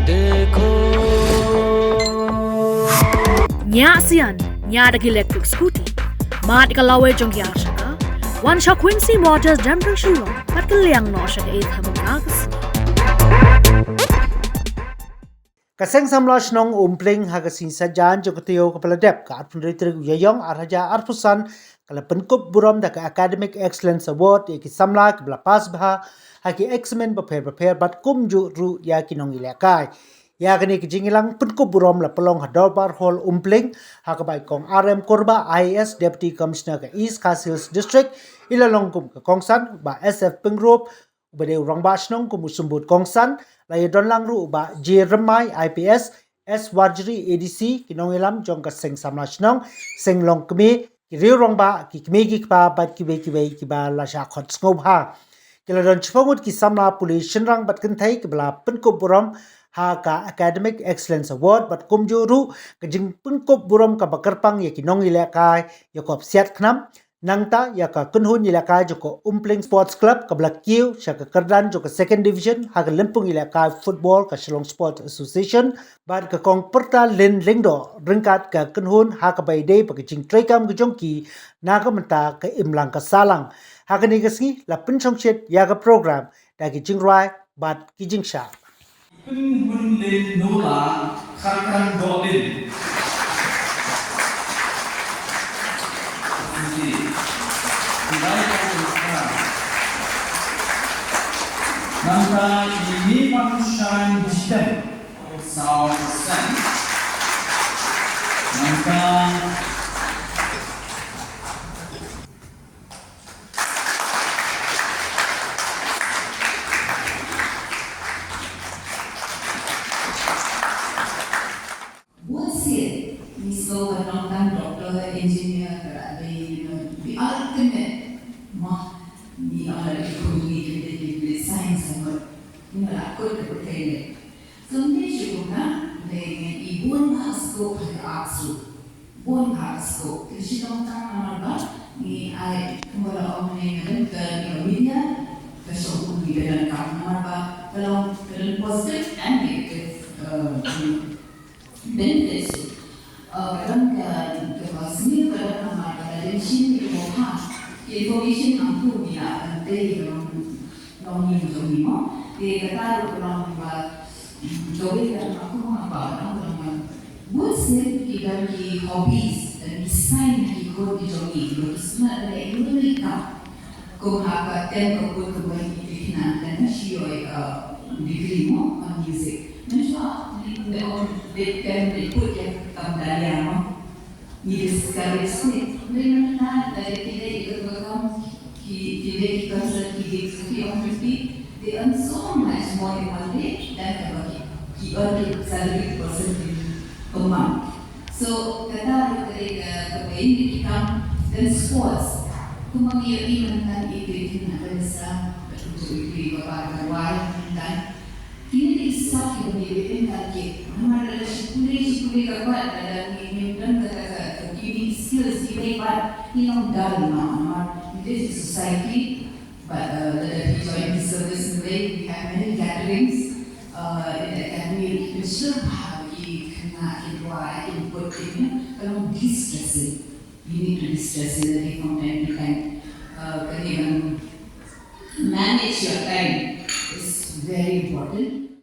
nya sian nya de electric scooty mat ka lawe jong ya shaka one shot Quincy Motors Damping Shiro pat ka liang no shaka e thamukas Kaseng samlosh nong umpling hagasin sajan jogoteo kapaladep ka atpun ritrig yayong arhaja arpusan kala penkup burom da Academic Excellence Award ki samla ki bla pas bha haki examen prepare bat kumju ru ya kinong ilakai ya gani ki jingilang penkup burom la pelong hadolbar hall umpling hakabai kong RM Korba IAS Deputy Commissioner ka East Castles District ilalong kum ka kongsan ba SF Pengrop ubade rongba snong kum sumbut kongsan lay don lang ru ba J Ramai IPS S Warjri ADC kinong ilam jong ka seng samlash nong seng long kmi ki riu rong ba ki kmi ki pa bat ki ki ba la sha khot ngob ha kila don chpongut ki samla police shinrang bat kan thai ki bla penkup burom ha ka Academic Excellence Award bat kumju ru ka jing penkup burom ka bakarpang ya kinong ilakai yakop siat khnam nangta ya ka kunhun ilakai joko Umpling Sports Club ka Blakiu shaka Kardan joko Second Division ha ka Lempung ilakai Football ka Shillong Sports Association bad ka kong perta len lengdo ringkat ka kunhun ha ka baidei pa ka jing traikam ka jongki na ka menta ka imlang ka salang ha ka nigasngi la penchongchet ya ka program da ki jing rai bad ki jing sha kunhun len nola kharkan dolin Nanta ini manusian digital sound sense. Nanta What's it? He's so a long-time doctor, engineer, the ultimate ni ekonomi science sama ni aku terpercaya. Sampai juga dengan ibun hasko hasu, bun hasko. Kisi tentang apa? Ni ai mula omni dengan media, kesempatan dengan kamu apa? Kalau positive and negative benefits. Kadang kewasni kadang nama dari sini mohon. Information mampu bila nanti long ni mo dia kata long jogi kan aku apa long what's it kita ki hobbies dan design ki ko di jogi lo semua ada Indonesia ko apa tempo ko ko bagi kita dan sio degree mo on music macam they can put yang tamdalia mo ni sekali sini dengan dari kita itu kita kita they earn so much more in one day than he earned salary per month. So kata dari kebaik kita dan sports, kumangiri mengenai itu nak besar untuk itu kawan dan kini disah kita ni lagi. Mana ada sekolah kawan dan ini dan kata giving skills kita buat ini done now. This is society, but the join the service in the way we have many gatherings in the academy. We still have input in kalau distressing. You need to distress it from time to time. Manage your time is very important.